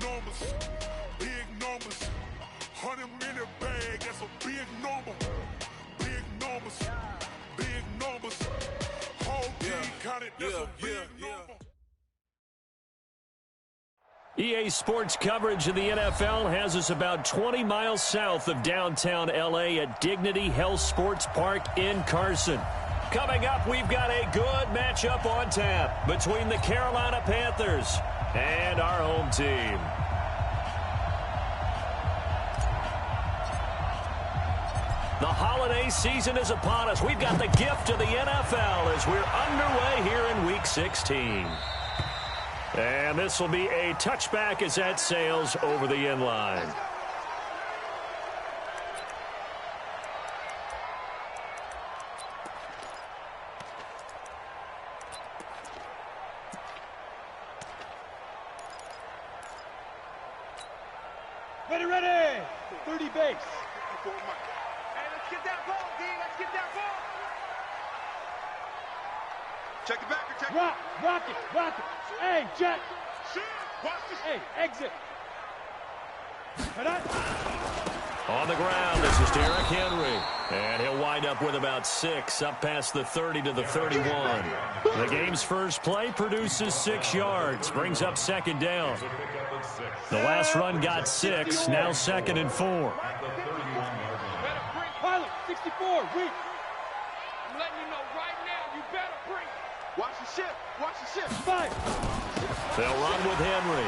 numbers, big numbers. 100-minute bag, that's a big number. Big numbers, big numbers. Whole team counted, that's a big number. EA Sports coverage of the NFL has us about 20 miles south of downtown L.A. at Dignity Health Sports Park in Carson. Coming up, we've got a good matchup on tap between the Carolina Panthers and our home team. The holiday season is upon us. We've got the gift of the NFL as we're underway here in Week 16. And this will be a touchback as that sails over the end line. Ready. 30 base. Hey, let's get that ball, D. Let's get that ball. Check the backer, check Rock it. Hey, Jack. Watch this. Hey, exit. On the ground, this is Derrick Henry. And he'll wind up with about 6, up past the 30 to the 31. The game's first play produces 6 yards, brings up second down. The last run got 6, now 2nd and 4. Pilot, 64, weak. I'm letting you know right now, you better bring it. Watch the shift. 5. They'll run with Henry.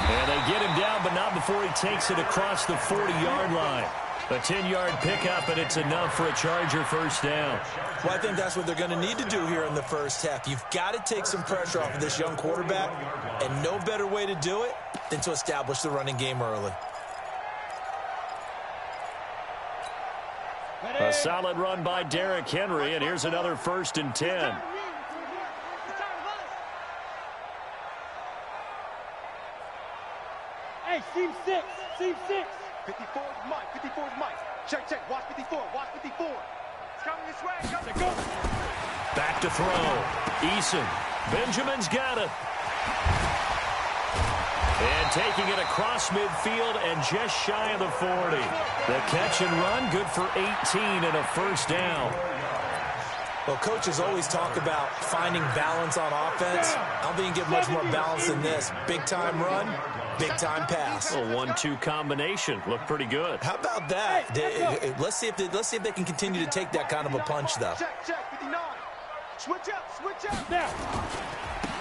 And they get him down, but not before he takes it across the 40-yard line. A 10-yard pickup, and it's enough for a Charger first down. Well, I think that's what they're going to need to do here in the first half. You've got to take some pressure off of this young quarterback, and no better way to do it than to establish the running game early. A solid run by Derrick Henry, and here's another 1st and 10. Hey, seam 6. 54 is Mike. Check. Watch 54. It's coming this way. Go. Back to throw. Eason. Benjamin's got it. And taking it across midfield and just shy of the 40. The catch and run, good for 18 and a first down. Well, coaches always talk about finding balance on offense. I don't think you get much more balance than this. Big-time run, big-time pass. A 1-2 combination. Looked pretty good. How about that? Let's see if they can continue to take that kind of a punch, though. Check, 59. Switch up. Now.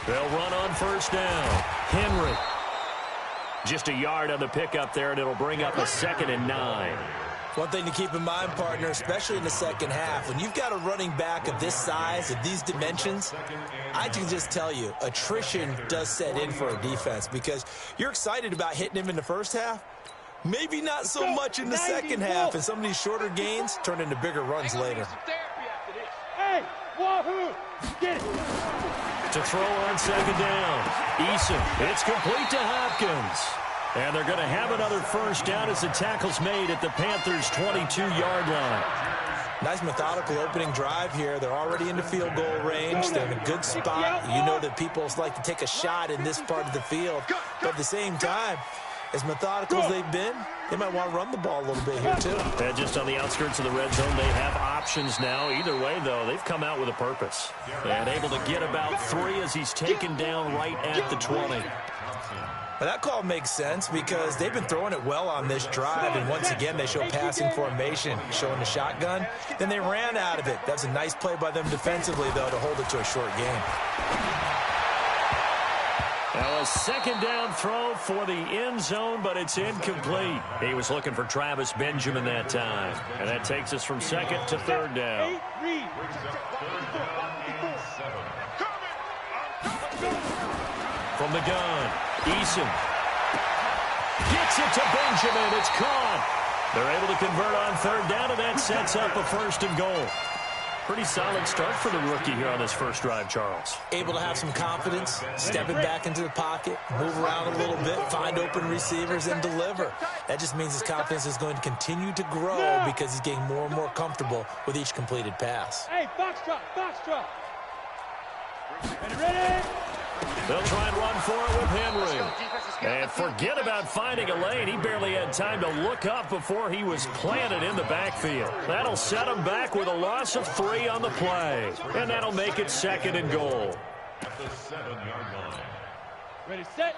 They'll run on first down. Henry. Just a yard on the pickup there, and it'll bring up a 2nd and 9. One thing to keep in mind, partner, especially in the second half, when you've got a running back of this size, of these dimensions, I can just tell you, attrition does set in for a defense because you're excited about hitting him in the first half. Maybe not so much in the second half, and some of these shorter gains turn into bigger runs later. Hey, wahoo! Get it! To throw on 2nd down. Eason. It's complete to Hopkins. And they're going to have another first down as the tackle's made at the Panthers' 22-yard line. Nice methodical opening drive here. They're already in the field goal range. They're in a good spot. You know that people like to take a shot in this part of the field. But at the same time, as methodical as they've been, they might want to run the ball a little bit here, too. And just on the outskirts of the red zone, they have options now. Either way, though, they've come out with a purpose. And able to get about 3 as he's taken down right at the 20. Well, that call makes sense because they've been throwing it well on this drive, and once again they show passing formation, showing the shotgun. Then they ran out of it. That's a nice play by them defensively, though, to hold it to a short game. Now a 2nd down throw for the end zone, but it's incomplete. He was looking for Travis Benjamin that time, and that takes us from 2nd to 3rd down. From the gun, Eason gets it to Benjamin. It's caught. They're able to convert on 3rd down, and that sets up a 1st and goal. Pretty solid start for the rookie here on this first drive, Charles. Able to have some confidence, stepping back into the pocket, move around a little bit, find open receivers, and deliver. That just means his confidence is going to continue to grow because he's getting more and more comfortable with each completed pass. Hey, box drop. Ready? They'll try and run for it with Henry. And forget about finding a lane. He barely had time to look up before he was planted in the backfield. That'll set him back with a loss of 3 on the play. And that'll make it 2nd and goal. At the 7-yard line. Ready, set.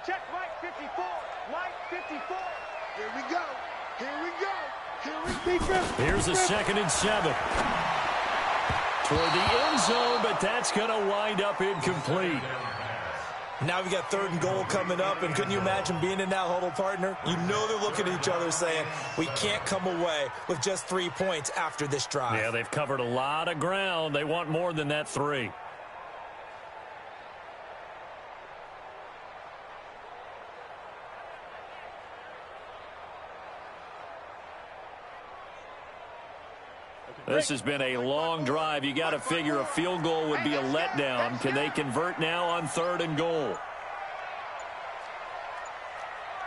Check right 54. Right 54. Here we go. Here we go. Here we go. Here's a 2nd and 7. Toward the end zone, but that's going to wind up incomplete. Now we got 3rd and goal coming up, and couldn't you imagine being in that huddle, partner? You know they're looking at each other saying, we can't come away with just 3 points after this drive. Yeah, they've covered a lot of ground. They want more than that 3. This has been a long drive. You got to figure a field goal would be a letdown. Can they convert now on 3rd and goal?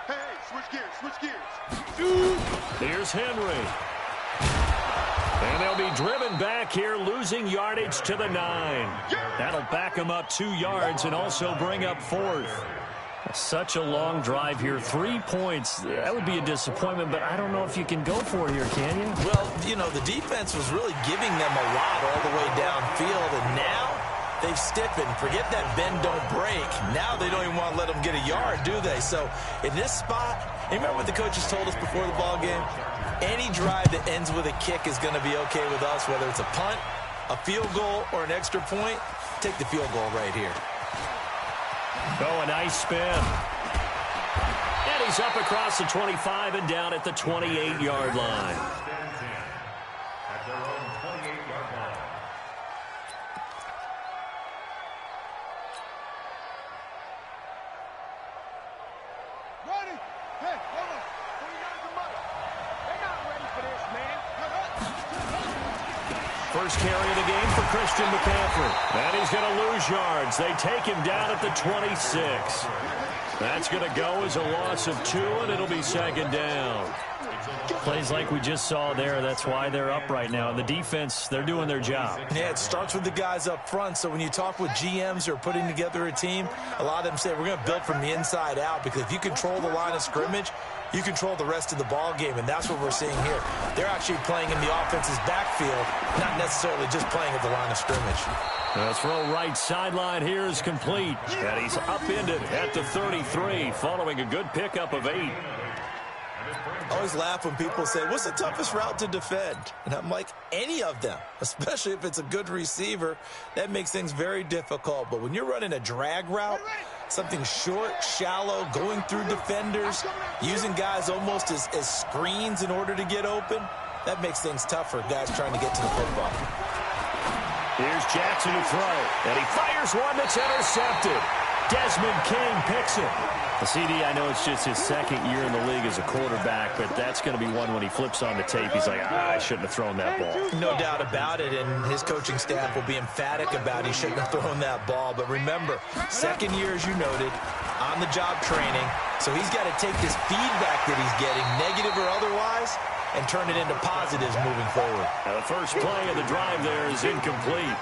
Hey, switch gears. Here's Henry. And they'll be driven back here, losing yardage to the 9. That'll back them up 2 yards and also bring up 4th. Such a long drive here. 3 points. That would be a disappointment, but I don't know if you can go for it here, can you? Well, you know, the defense was really giving them a lot all the way downfield, and now they've stiffened. Forget that bend, don't break. Now they don't even want to let them get a yard, do they? So in this spot, you remember what the coaches told us before the ball game? Any drive that ends with a kick is going to be okay with us, whether it's a punt, a field goal, or an extra point. Take the field goal right here. Oh, a nice spin. And he's up across the 25 and down at the 28-yard line. At their own 28-yard line. Ready? Hey, hold on. 49's a mother. They're not ready for this, man. First carry of the game for Christian McCaffrey. And he's going to lose yards. They take him down at the 26. That's going to go as a loss of 2, and it'll be 2nd down. Plays like we just saw there. That's why they're up right now. And the defense, they're doing their job. Yeah, it starts with the guys up front. So when you talk with GMs who are putting together a team, a lot of them say we're going to build from the inside out, because if you control the line of scrimmage, you control the rest of the ball game, and that's what we're seeing here. They're actually playing in the offense's backfield, not necessarily just playing at the line of scrimmage. The throw right sideline here is complete. And he's upended at the 33, following a good pickup of 8. I always laugh when people say, what's the toughest route to defend? And I'm like, any of them, especially if it's a good receiver. That makes things very difficult. But when you're running a drag route, something short, shallow, going through defenders, using guys almost as screens in order to get open, that makes things tough for guys trying to get to the football. Here's Jackson to throw, and he fires one that's intercepted. Desmond King picks it. The CD, I know it's just his 2nd year in the league as a quarterback, but that's going to be one when he flips on the tape. He's like, I shouldn't have thrown that ball. No doubt about it, and his coaching staff will be emphatic about he shouldn't have thrown that ball. But remember, 2nd year, as you noted, on-the-job training, so he's got to take this feedback that he's getting, negative or otherwise, and turn it into positives moving forward. Now the first play of the drive there is incomplete.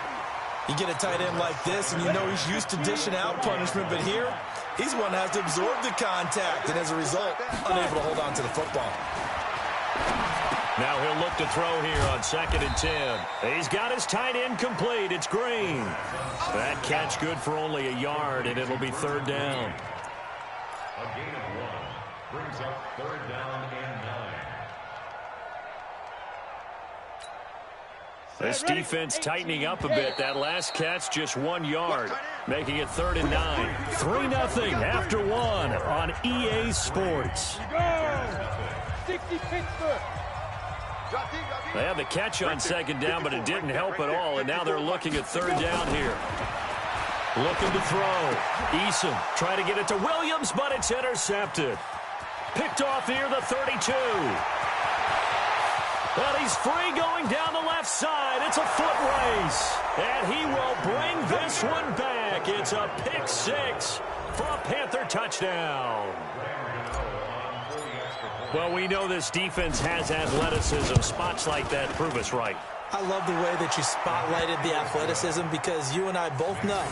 You get a tight end like this, and you know he's used to dishing out punishment, but here, he's one that has to absorb the contact, and as a result, unable to hold on to the football. Now he'll look to throw here on 2nd and 10. He's got his tight end complete. It's Green. That catch good for only a yard, and it'll be 3rd down. A gain of 1 brings up 3rd down and 9. This defense tightening up a bit. That last catch, just 1 yard, making it 3rd and 9. 3-0 after 1 on EA Sports. Go! 60 Pittsburgh. They had the catch on 2nd down, but it didn't help at all, and now they're looking at 3rd down here. Looking to throw. Eason trying to get it to Williams, but it's intercepted. Picked off here, the 32. Well, he's free going down the left side. It's a foot race. And he will bring this one back. It's a pick 6 for a Panther touchdown. Well, we know this defense has athleticism. Spots like that prove us right. I love the way that you spotlighted the athleticism, because you and I both know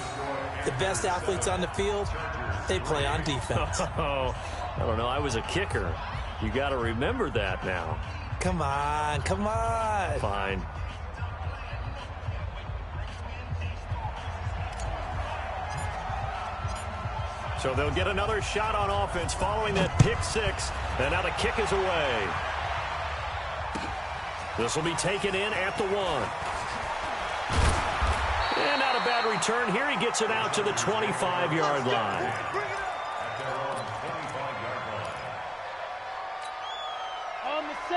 the best athletes on the field, they play on defense. Oh, I don't know. I was a kicker. You got to remember that now. Come on, come on. Fine. So they'll get another shot on offense following that pick six. And now the kick is away. This will be taken in at the 1. And not a bad return here. He gets it out to the 25-yard line.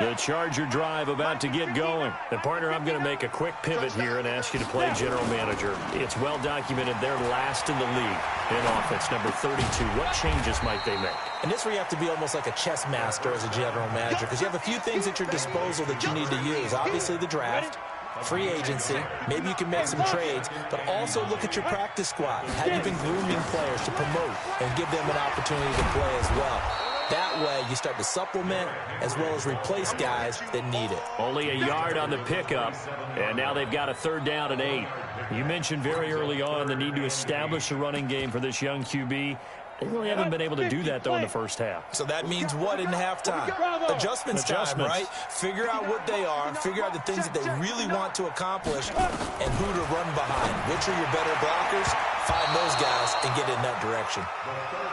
The Charger drive about to get going. And, partner, I'm going to make a quick pivot here and ask you to play general manager. It's well documented they're last in the league in offense, number 32. What changes might they make? And this is where you have to be almost like a chess master as a general manager, because you have a few things at your disposal that you need to use. Obviously, the draft, free agency, maybe you can make some trades, but also look at your practice squad. Have you been grooming players to promote and give them an opportunity to play as well? That way, you start to supplement as well as replace guys that need it. Only a yard on the pickup, and now they've got a 3rd down and 8. You mentioned very early on the need to establish a running game for this young QB. They really haven't been able to do that, though, in the first half. So that means what in halftime? Adjustments time, right? Figure out what they are, figure out the things that they really want to accomplish, and who to run behind. Which are your better blockers? Find those guys and get in that direction.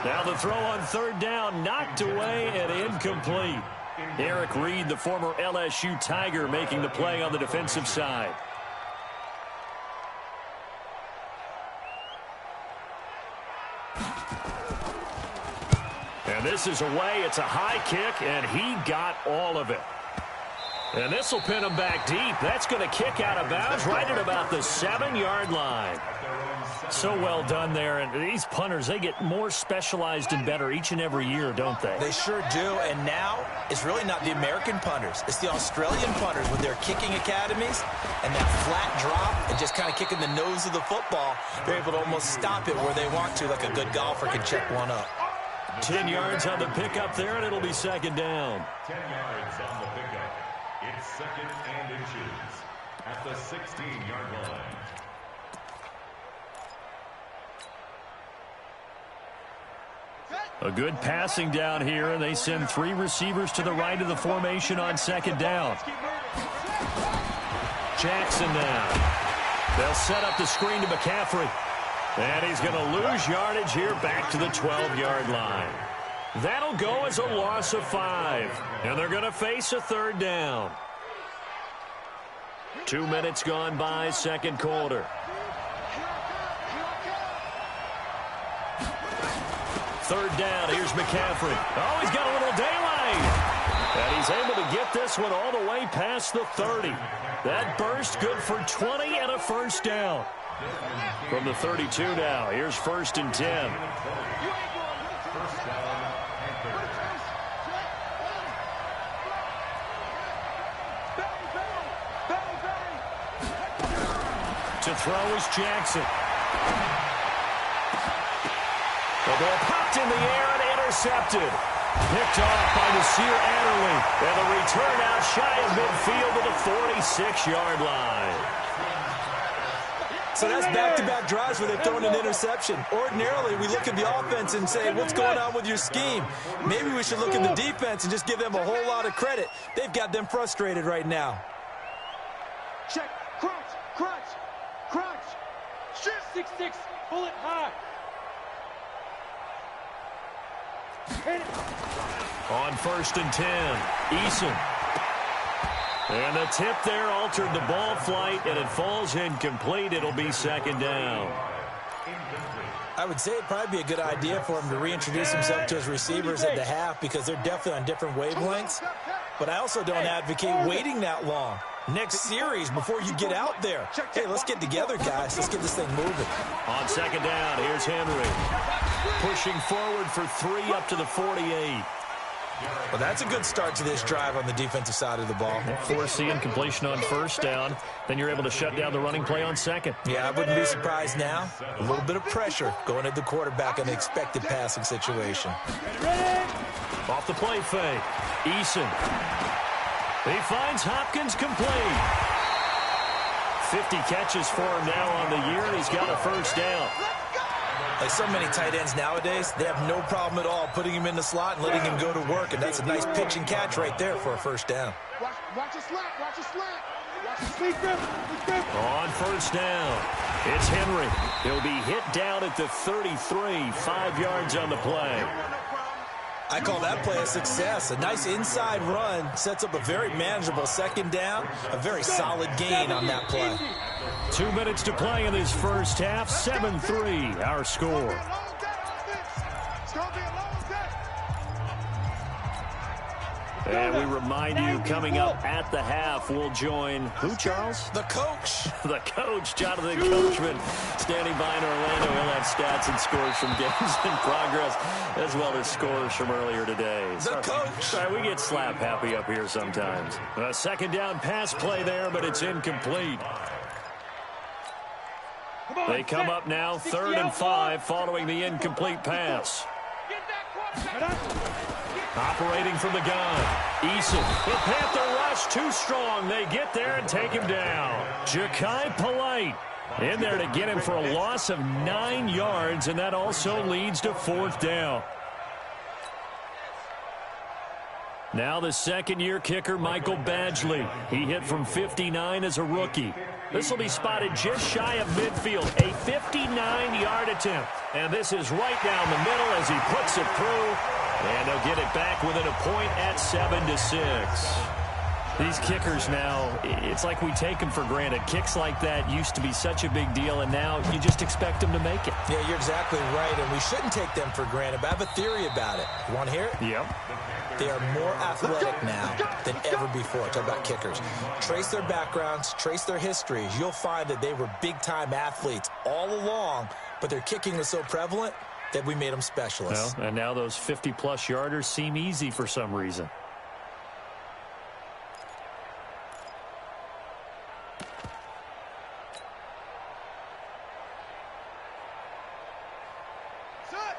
Now the throw on 3rd down, knocked away and incomplete. Eric Reed, the former LSU Tiger, making the play on the defensive side. And this is away. It's a high kick, and he got all of it. And this will pin him back deep. That's going to kick out of bounds right at about the 7-yard line. So well done there. And these punters, they get more specialized and better each and every year, don't they? They sure do. And now it's really not the American punters. It's the Australian punters with their kicking academies and that flat drop and just kind of kicking the nose of the football. They're able to almost stop it where they want to, like a good golfer can check one up. 10 yards on the pickup there, and it'll be 2nd down. 10 yards on the pickup. It's 2nd and inches at the 16-yard line. A good passing down here, and they send 3 receivers to the right of the formation on 2nd down. Jackson now. They'll set up the screen to McCaffrey. And he's going to lose yardage here back to the 12-yard line. That'll go as a loss of 5. And they're going to face a 3rd down. 2 minutes gone by, 2nd quarter. 3rd down, here's McCaffrey. Oh, he's got a little daylight. And he's able to get this one all the way past the 30. That burst good for 20 and a 1st down. From the 32 now, here's 1st and 10. To throw is Jackson. The ball popped in the air and intercepted. Picked off by Nasir Adderley. And the return out shy of midfield to the 46-yard line. So that's back-to-back drives where they're throwing an interception. Ordinarily, we look at the offense and say, what's going on with your scheme? Maybe we should look at the defense and just give them a whole lot of credit. They've got them frustrated right now. Check. Crunch. Crunch. Crunch. Shoot. 6-6. Pull it high. On 1st and 10, Eason. And the tip there altered the ball flight, and it falls incomplete. It'll be 2nd down. I would say it'd probably be a good idea for him to reintroduce himself to his receivers at the half because they're definitely on different wavelengths. But I also don't advocate waiting that long. Next series before you get out there. Hey, let's get together, guys. Let's get this thing moving. On 2nd down, here's Henry. Pushing forward for 3 up to the 48. Well, that's a good start to this drive on the defensive side of the ball. Forcing completion on 1st down. Then you're able to shut down the running play on 2nd. Yeah, I wouldn't be surprised now. A little bit of pressure going at the quarterback in the expected passing situation. Off the play fake. Eason. He finds Hopkins complete. 50 catches for him now on the year, and he's got a 1st down. Like so many tight ends nowadays, they have no problem at all putting him in the slot and letting him go to work, and that's a nice pitch and catch right there for a first down. Watch your slap, watch your slap. On first down, it's Henry. He'll be hit down at the 33, 5 yards on the play. I call that play a success. A nice inside run sets up a very manageable second down, a very solid gain on that play. 2 minutes to play in this first half, 7-3 our score. And we remind you, coming up at the half, we'll join who, Charles? The coach. The coach, Jonathan Coachman, standing by in Orlando. He'll have stats and scores from games in progress, as well as scores from earlier today. The coach. Sorry, we get slap happy up here sometimes. A second down pass play there, but it's incomplete. They come up now, 3rd and 5, following the incomplete pass. Operating from the gun, Eason. The Panther rush too strong. They get there and take him down. Ja'Kai Polite in there to get him for a loss of 9 yards, and that also leads to 4th down. Now the second-year kicker, Michael Badgley. He hit from 59 as a rookie. This will be spotted just shy of midfield, a 59-yard attempt. And this is right down the middle as he puts it through. And they'll get it back within a point at 7-6. These kickers now, it's like we take them for granted. Kicks like that used to be such a big deal, and now you just expect them to make it. Yeah, you're exactly right, and we shouldn't take them for granted, but I have a theory about it. You want to hear it? Yep. They are more athletic now than ever before. Talk about kickers. Trace their backgrounds, trace their histories. You'll find that they were big-time athletes all along, but their kicking was so prevalent that we made them specialists. Well, and now those 50-plus yarders seem easy for some reason.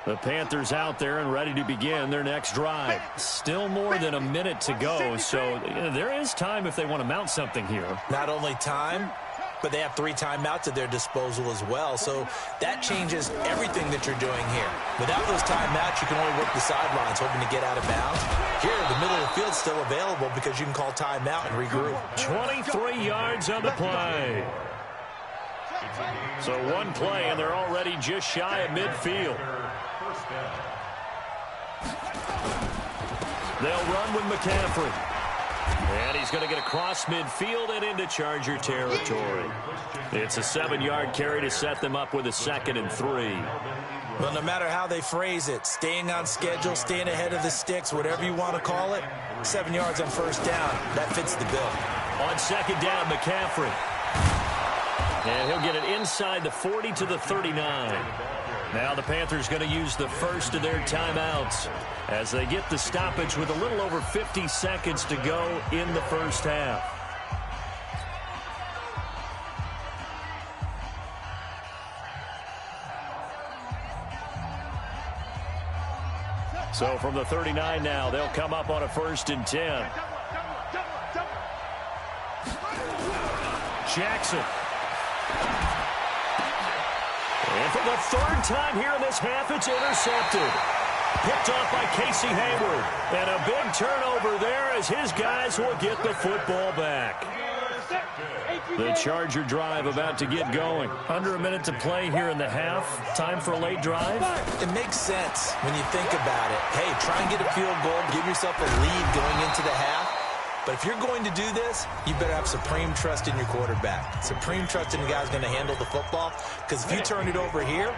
The Panthers out there and ready to begin their next drive. Still more than a minute to go, so there is time if they want to mount something here. Not only time, but they have 3 timeouts at their disposal as well, so that changes everything that you're doing here. Without those timeouts, you can only work the sidelines, hoping to get out of bounds. Here, the middle of the field's still available because you can call timeout and regroup. 23 yards on the play. So one play, and they're already just shy of midfield. They'll run with McCaffrey. And he's going to get across midfield and into Charger territory. It's a 7-yard carry to set them up with a 2nd and 3. Well, no matter how they phrase it, staying on schedule, staying ahead of the sticks, whatever you want to call it, 7 yards on first down, that fits the bill. On 2nd down, McCaffrey. And he'll get it inside the 40 to the 39. Now the Panthers going to use the first of their timeouts as they get the stoppage with a little over 50 seconds to go in the first half. So from the 39 now, they'll come up on a 1st and 10. Jackson. And for the 3rd time here in this half, it's intercepted. Picked off by Casey Hayward. And a big turnover there as his guys will get the football back. The Charger drive about to get going. Under a minute to play here in the half. Time for a late drive. It makes sense when you think about it. Hey, try and get a field goal. Give yourself a lead going into the half. But if you're going to do this, you better have supreme trust in your quarterback. Supreme trust in the guy who's going to handle the football. Because if you turn it over here,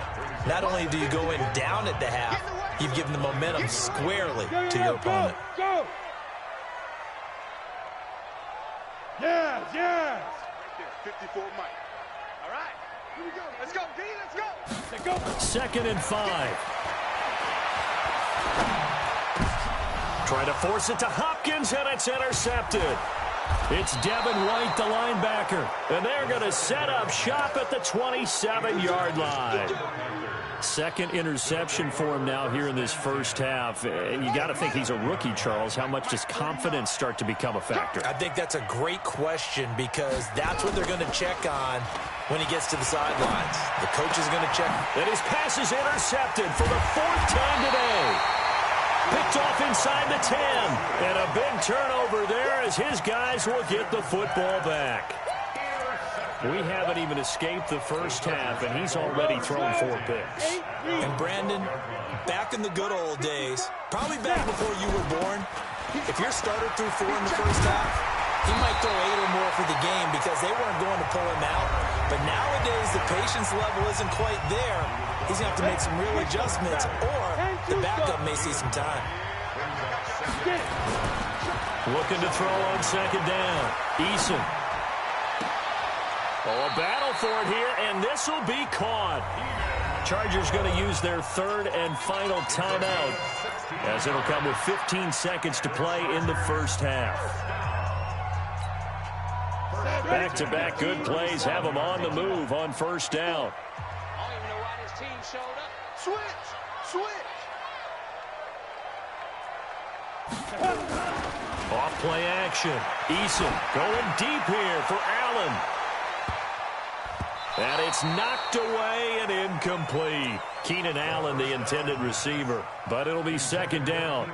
not only do you go in down at the half, you've given the momentum squarely to your opponent. Go! Yes, yes! Right there, 54 Mike. All right, here we go. Let's go, D, let's go! Let's go! 2nd and 5. Trying to force it to Hopkins, and it's intercepted. It's Devin White, the linebacker, and they're going to set up shop at the 27-yard line. 2nd interception for him now here in this first half. And you got to think he's a rookie, Charles. How much does confidence start to become a factor? I think that's a great question because that's what they're going to check on when he gets to the sidelines. The coach is going to check. And his pass is intercepted for the 4th time today. Picked off inside the 10. And a big turnover there as his guys will get the football back. We haven't even escaped the first half, and he's already thrown 4 picks. And Brandon, back in the good old days, probably back before you were born, if your starter threw 4 in the first half, he might throw 8 or more for the game because they weren't going to pull him out. But nowadays, the patience level isn't quite there. He's going to have to make some real adjustments, or the backup may see some time. Looking to throw on 2nd down. Eason. Oh, a battle for it here, and this will be caught. Chargers going to use their 3rd and final timeout as it'll come with 15 seconds to play in the first half. Back-to-back good plays have him on the move on 1st down. I don't even know why this team showed up. Switch! Switch! Off play action. Eason going deep here for Allen. And it's knocked away and incomplete. Keenan Allen, the intended receiver. But it'll be 2nd down.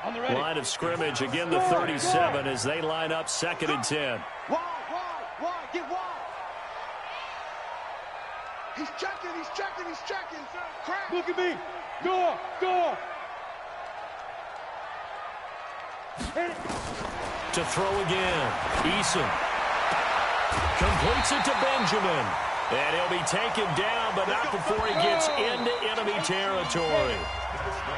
Line of scrimmage, again the 37 as they line up 2nd and 10. Wide, get wide. He's checking. Crack. Look at me. Go. To throw again. Eason. Completes it to Benjamin. And he'll be taken down, but not before he gets into enemy territory.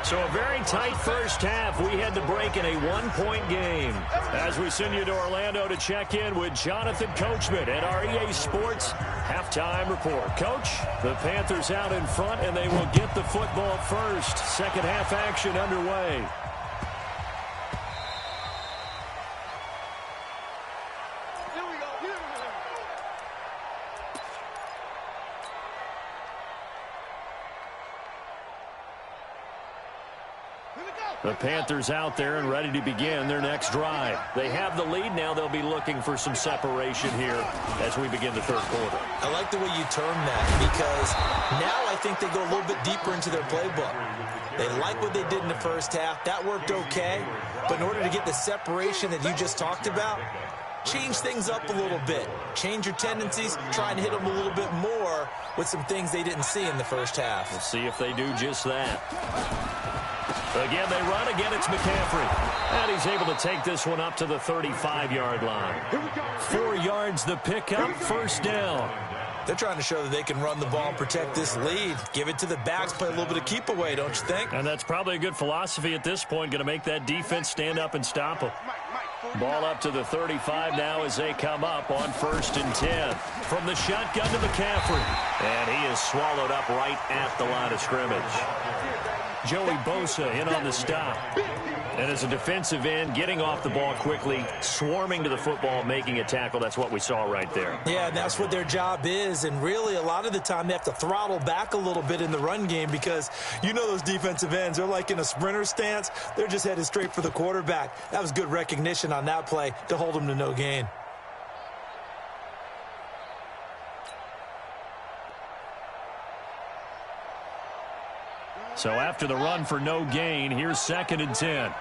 So a very tight first half. We had to break in a 1-point game. As we send you to Orlando to check in with Jonathan Coachman at our EA Sports halftime report. Coach, the Panthers out in front, and they will get the football first. 2nd half action underway. The Panthers out there and ready to begin their next drive. They have the lead now. They'll be looking for some separation here as we begin the 3rd quarter. I like the way you term that because now I think they go a little bit deeper into their playbook. They like what they did in the first half. That worked okay. But in order to get the separation that you just talked about, change things up a little bit. Change your tendencies. Try and hit them a little bit more with some things they didn't see in the first half. We'll see if they do just that. Again, they run. Again, it's McCaffrey. And he's able to take this one up to the 35-yard line. 4 yards the pickup, 1st down. They're trying to show that they can run the ball and protect this lead. Give it to the backs, play a little bit of keep away, don't you think? And that's probably a good philosophy at this point, going to make that defense stand up and stop them. Ball up to the 35 now as they come up on 1st and 10. From the shotgun to McCaffrey. And he is swallowed up right at the line of scrimmage. Joey Bosa in on the stop. And as a defensive end, getting off the ball quickly, swarming to the football, making a tackle. That's what we saw right there. Yeah, and that's what their job is. And really, a lot of the time, they have to throttle back a little bit in the run game because you know those defensive ends, they're like in a sprinter stance. They're just headed straight for the quarterback. That was good recognition on that play to hold them to no gain. So after the run for no gain, here's 2nd and 10.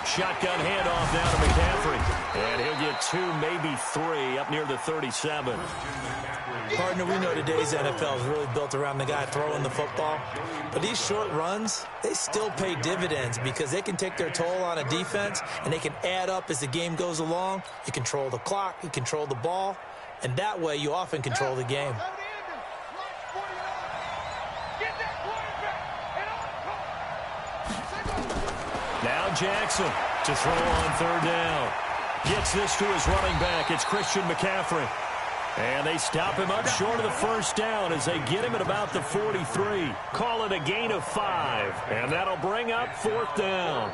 Shotgun handoff now to McCaffrey. And he'll get 2, maybe 3 up near the 37. Partner, we know today's NFL is really built around the guy throwing the football. But these short runs, they still pay dividends because they can take their toll on a defense and they can add up as the game goes along. You control the clock, you control the ball, and that way you often control the game. Now Jackson to throw on 3rd down. Gets this to his running back. It's Christian McCaffrey. And they stop him up short of the 1st down as they get him at about the 43. Call it a gain of 5. And that'll bring up 4th down.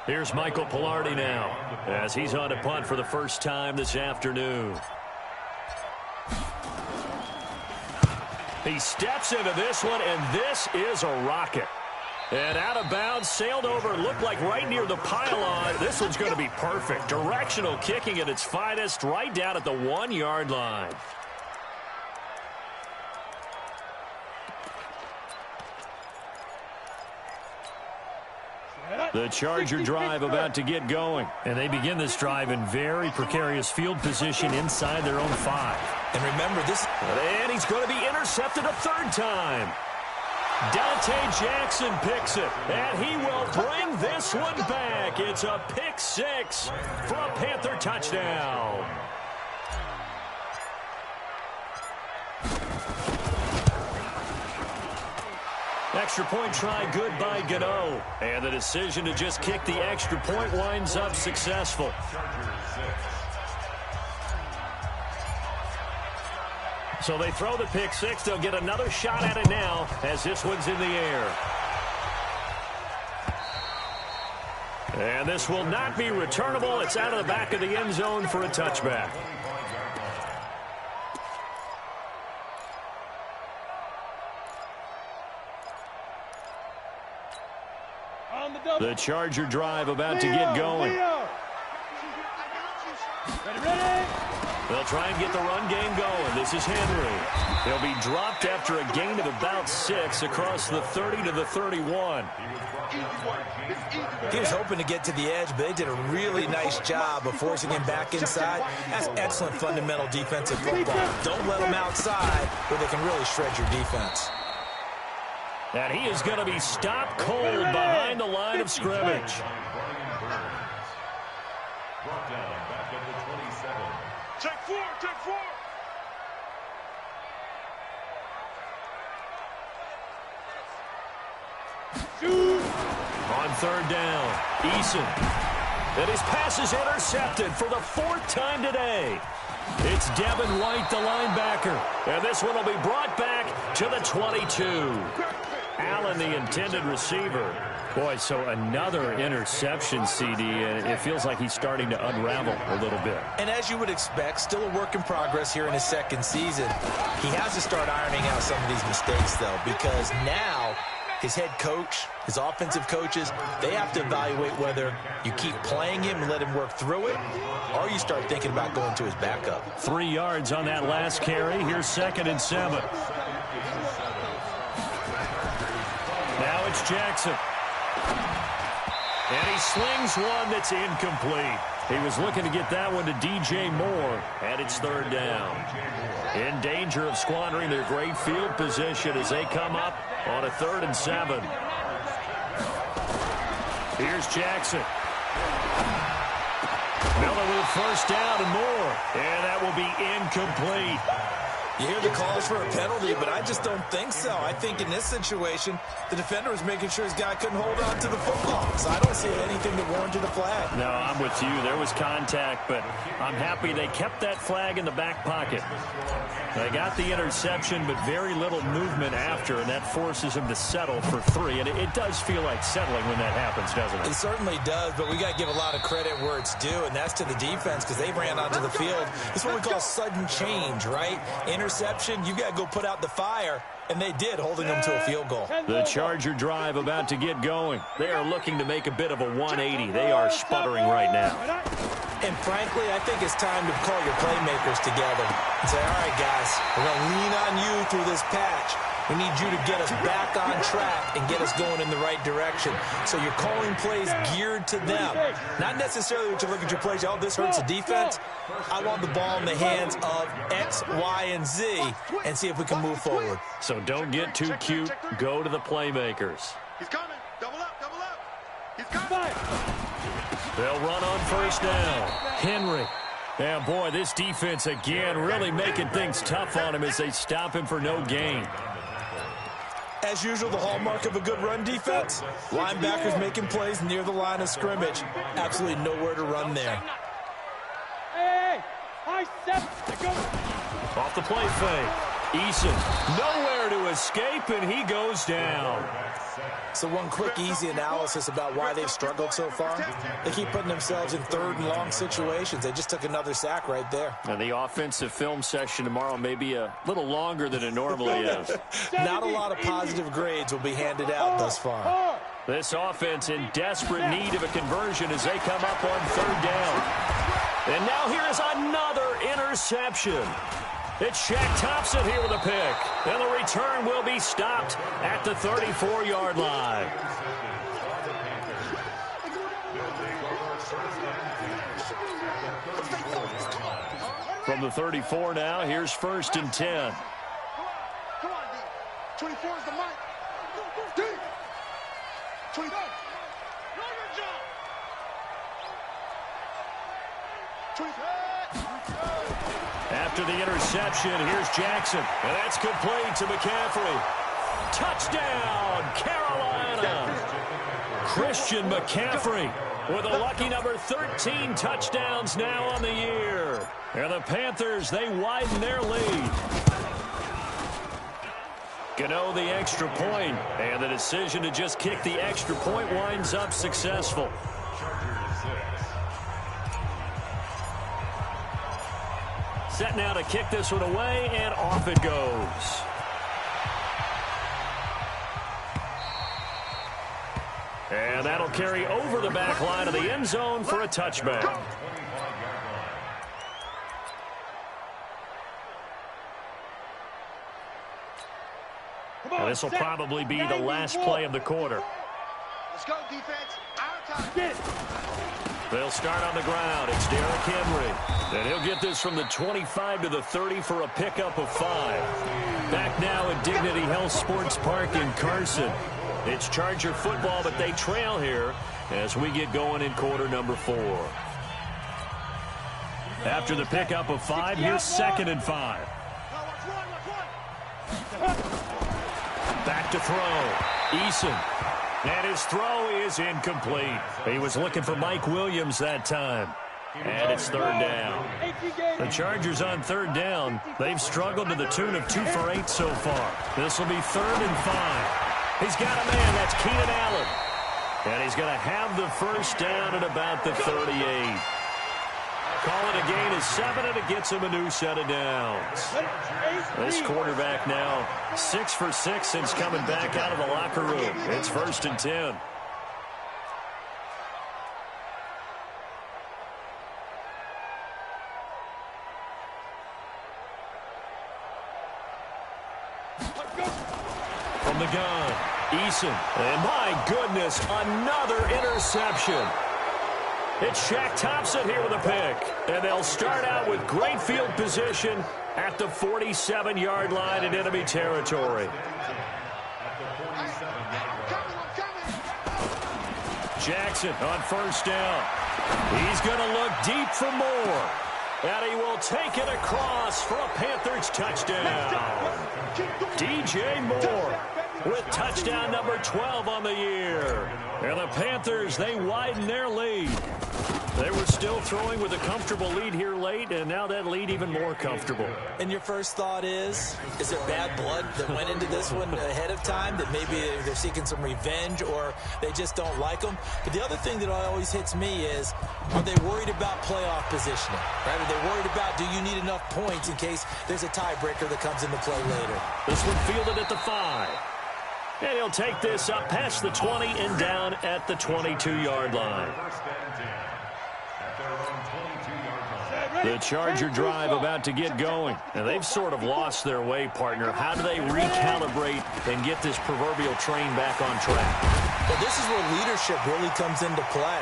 Here's Michael Pilardi now as he's on a punt for the first time this afternoon. He steps into this one, and this is a rocket. And out of bounds, sailed over, looked like right near the pylon. This one's going to be perfect. Directional kicking at its finest, right down at the 1-yard line. The Charger drive about to get going. And they begin this drive in very precarious field position inside their own 5. And remember this. And he's going to be intercepted a third time. Dante Jackson picks it, and he will bring this one back. It's a pick 6 for a Panther touchdown. Extra point try good by Gano. And the decision to just kick the extra point winds up successful. So they throw the pick 6. They'll get another shot at it now as this one's in the air. And this will not be returnable. It's out of the back of the end zone for a touchback. The Charger drive about to get going. Ready. They'll try and get the run game going. This is Henry. He'll be dropped after a gain of about 6 across the 30 to the 31. He was hoping to get to the edge, but they did a really nice job of forcing him back inside. That's excellent fundamental defensive football. Don't let him outside where they can really shred your defense. And he is going to be stopped cold behind the line of scrimmage. Take 4, take 4. On third down, Eason. And his pass is intercepted for the 4th time today. It's Devin White, the linebacker. And this one will be brought back to the 22. Allen, the intended receiver. Boy, so another interception, CD, and it feels like he's starting to unravel a little bit. And as you would expect, still a work in progress here in his second season. He has to start ironing out some of these mistakes, though, because now his head coach, his offensive coaches, they have to evaluate whether you keep playing him and let him work through it, or you start thinking about going to his backup. 3 yards on that last carry. Here's 2nd and 7. Now it's Jackson. And he slings one that's incomplete. He was looking to get that one to DJ Moore, and it's 3rd down. In danger of squandering their great field position as they come up on a 3rd and 7. Here's Jackson. Miller with a 1st down and more, and that will be incomplete. You hear the calls for a penalty, but I just don't think so. I think in this situation, the defender was making sure his guy couldn't hold on to the football. So I don't see anything that warranted a flag. No, I'm with you. There was contact, but I'm happy they kept that flag in the back pocket. They got the interception, but very little movement after, and that forces him to settle for 3. And it does feel like settling when that happens, doesn't it? It certainly does, but we got to give a lot of credit where it's due, and that's to the defense because they ran onto the field. It's what we call sudden change, right? Interception, you got to go put out the fire, and they did, holding them to a field goal. The Charger drive about to get going. They are looking to make a bit of a 180. They are sputtering right now. And frankly, I think it's time to call your playmakers together and say, all right, guys, we're going to lean on you through this patch. We need you to get us back on track and get us going in the right direction. So you're calling plays geared to them. Not necessarily to look at your plays, oh, this hurts the defense. I want the ball in the hands of X, Y, and Z and see if we can move forward. So don't get too cute. Go to the playmakers. He's coming. Double up, double up. He's coming. They'll run on 1st down. Henry. Yeah, boy, this defense again really making things tough on him as they stop him for no gain. As usual, the hallmark of a good run defense, linebackers making plays near the line of scrimmage. Absolutely nowhere to run there. Hey, high step. Go. Off the play fake. Eason nowhere to escape, and he goes down. So one quick, easy analysis about why they've struggled so far. They keep putting themselves in 3rd and long situations. They just took another sack right there. And the offensive film session tomorrow may be a little longer than it normally is. Not a lot of positive grades will be handed out thus far. This offense in desperate need of a conversion as they come up on 3rd down. And now here is another interception. It's Shaq Thompson here with a pick. And the return will be stopped at the 34-yard line. From the 34 now, here's 1st and 10. Come on, D. 24 is the mic. D. 24. After the interception, here's Jackson. And that's complete to McCaffrey. Touchdown, Carolina. Christian McCaffrey with a lucky number 13 touchdowns now on the year. And the Panthers, they widen their lead. Gano the extra point, and the decision to just kick the extra point winds up successful. Set now to kick this one away, and off it goes. And that'll carry over the back line of the end zone for a touchback. And this will probably be the last play of the quarter. Let's go, defense. Out of time. They'll start on the ground. It's Derrick Henry. And he'll get this from the 25 to the 30 for a pickup of 5. Back now at Dignity Health Sports Park in Carson. It's Charger football, but they trail here as we get going in quarter number 4. After the pickup of 5, here's 2nd and 5. Back to throw. Eason. And his throw is incomplete. He was looking for Mike Williams that time. And it's 3rd down. The Chargers on 3rd down. They've struggled to the tune of 2 for 8 so far. This will be 3rd and 5. He's got a man. That's Keenan Allen. And he's going to have the 1st down at about the 38. Call it a gain of 7, and it gets him a new set of downs. This quarterback now 6 for 6 since coming back out of the locker room. It's 1st and 10. From the gun, Eason. And my goodness, another interception. It's Shaq Thompson here with a pick. And they'll start out with great field position at the 47-yard line in enemy territory. Jackson on 1st down. He's going to look deep for more. And he will take it across for a Panthers touchdown. DJ Moore with touchdown number 12 on the year. And the Panthers, they widen their lead. They were still throwing with a comfortable lead here late, and now that lead even more comfortable. And your first thought is there bad blood that went into this one ahead of time, that maybe they're seeking some revenge or they just don't like them? But the other thing that always hits me is, are they worried about playoff positioning? Right? Are they worried about, do you need enough points in case there's a tiebreaker that comes into play later? This one fielded at the 5. And he'll take this up past the 20 and down at the 22-yard line. The Charger drive about to get going. And they've sort of lost their way, partner. How do they recalibrate and get this proverbial train back on track? Well, this is where leadership really comes into play.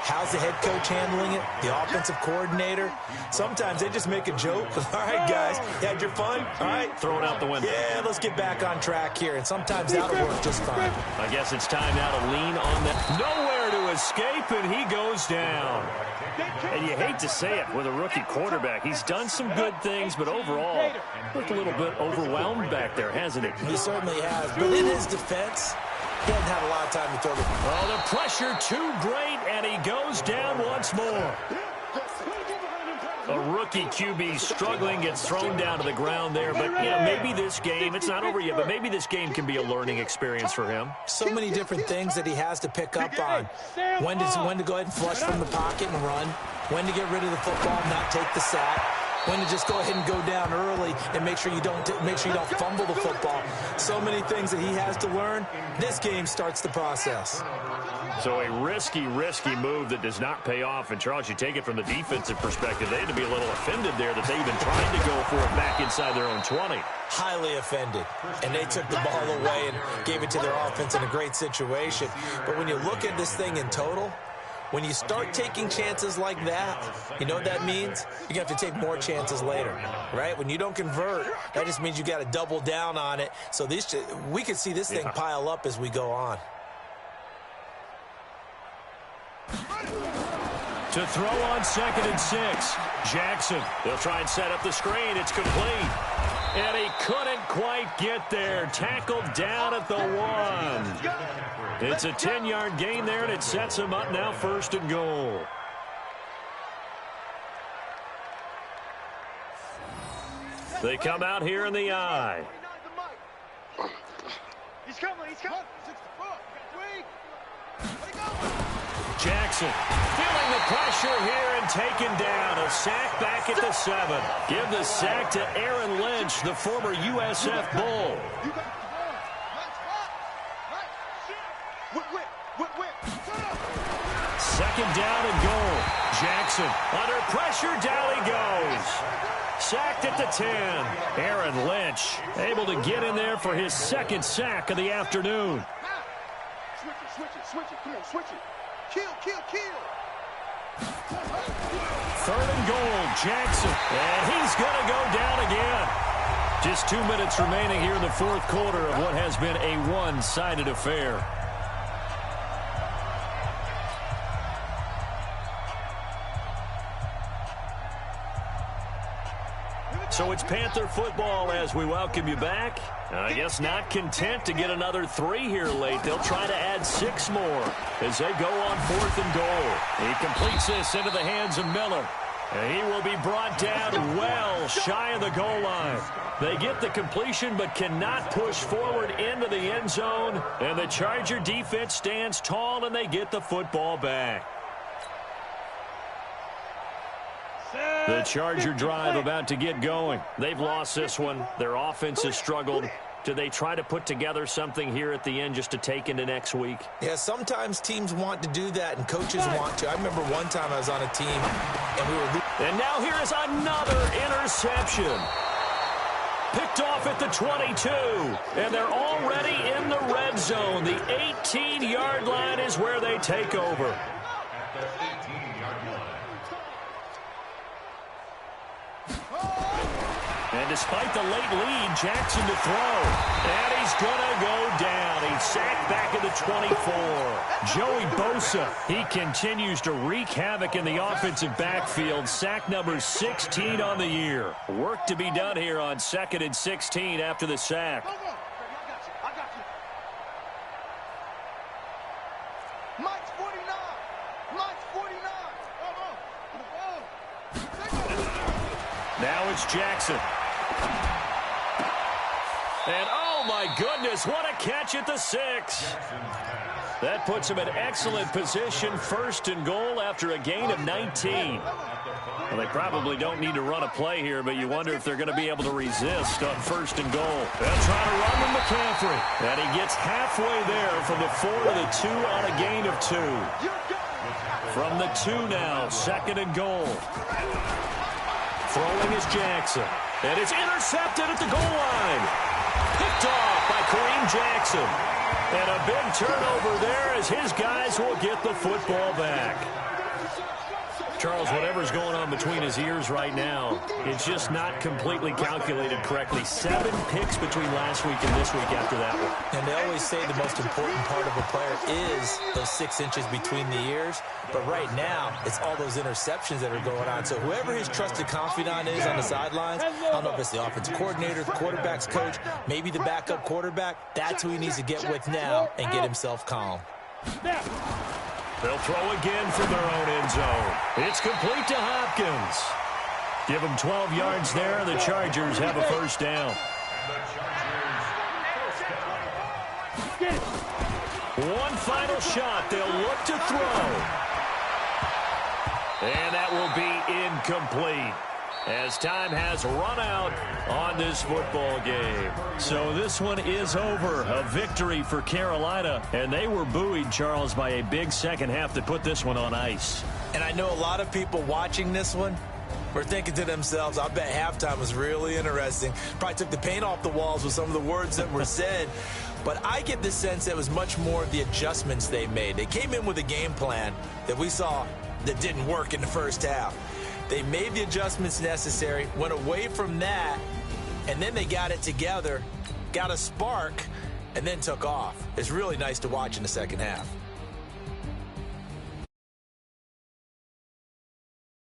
How's the head coach handling it? The offensive coordinator? Sometimes they just make a joke. All right, guys, you had your fun? All right. Throw it out the window. Yeah, let's get back on track here. And sometimes that'll work just fine. I guess it's time now to lean on that. Nowhere to escape, and he goes down. And you hate to say it with a rookie quarterback. He's done some good things, but overall, looked a little bit overwhelmed back there, hasn't he? He certainly has. But in his defense, he doesn't have a lot of time to throw the ball. Oh, the pressure too great, and he goes down once more. A rookie QB struggling, gets thrown down to the ground there. But, yeah, maybe this game, it's not over yet, but maybe this game can be a learning experience for him. So many different things that he has to pick up on. When to go ahead and flush from the pocket and run. When to get rid of the football and not take the sack. when to just go ahead and go down early and make sure you don't fumble the football. So many things that he has to learn. This game starts the process. So a risky move that does not pay off. And, Charles, you take it from the defensive perspective. They had to be a little offended there that they even tried to go for it back inside their own 20. Highly offended. And they took the ball away and gave it to their offense in a great situation. But when you look at this thing in total, when you start taking chances like that, you know what that means? You have to take more chances later, right? When you don't convert, that just means you got to double down on it. So we could see this thing pile up as we go on. To throw on 2nd and 6. Jackson, they'll try and set up the screen. It's complete. And he couldn't quite get there. Tackled down at the 1. It's a 10-yard gain there, and it sets him up now 1st and goal. They come out here in the I. He's coming. Jackson feeling the pressure here and taken down. A sack back at the 7. Give the sack to Aaron Lynch, the former USF Bull. Second down and goal. Jackson under pressure. Down he goes. Sacked at the 10. Aaron Lynch able to get in there for his 2nd sack of the afternoon. Switch it. Come on, switch it. Kill. 3rd and goal, Jackson. And he's going to go down again. Just 2 minutes remaining here in the 4th quarter of what has been a one-sided affair. So it's Panther football as we welcome you back. And I guess not content to get another 3 here late. They'll try to add 6 more as they go on 4th and goal. He completes this into the hands of Miller. And he will be brought down well shy of the goal line. They get the completion but cannot push forward into the end zone. And the Charger defense stands tall and they get the football back. The Charger drive about to get going. They've lost this one. Their offense has struggled. Do they try to put together something here at the end just to take into next week? Yeah, sometimes teams want to do that and coaches want to. I remember one time I was on a team and we were... And now here is another interception. Picked off at the 22. And they're already in the red zone. The 18-yard line is where they take over. And despite the late lead, Jackson to throw. And he's going to go down. He's sacked back at the 24. Joey Bosa, he continues to wreak havoc in the offensive backfield. Sack number 16 on the year. Work to be done here on 2nd and 16 after the sack. Mike's 49. Now it's Jackson. And, oh, my goodness, what a catch at the 6. That puts him in excellent position, 1st and goal after a gain of 19. Well, they probably don't need to run a play here, but you wonder if they're going to be able to resist on 1st and goal. They'll try to run with McCaffrey. And he gets halfway there from the 4 to the 2 on a gain of 2. From the 2 now, 2nd and goal. Throwing is Jackson. And it's intercepted at the goal line. Picked off by Kareem Jackson. And a big turnover there as his guys will get the football back. Charles, whatever's going on between his ears right now, it's just not completely calculated correctly. 7 picks between last week and this week after that one. And they always say the most important part of a player is those 6 inches between the ears. But right now, it's all those interceptions that are going on. So whoever his trusted confidant is on the sidelines, I don't know if it's the offensive coordinator, the quarterback's coach, maybe the backup quarterback, that's who he needs to get with now and get himself calm. They'll throw again from their own end zone. It's complete to Hopkins. Give them 12 yards there. The Chargers have a 1st down. One final shot. They'll look to throw. And that will be incomplete. as time has run out on this football game. So this one is over. A victory for Carolina, and they were buoyed, Charles, by a big second half that put this one on ice. And I know a lot of people watching this one were thinking to themselves, I bet halftime was really interesting. Probably took the paint off the walls with some of the words that were said. But I get the sense that it was much more of the adjustments they made. They came in with a game plan that we saw that didn't work in the first half. They made the adjustments necessary, went away from that, and then they got it together, got a spark, and then took off. It's really nice to watch in the second half.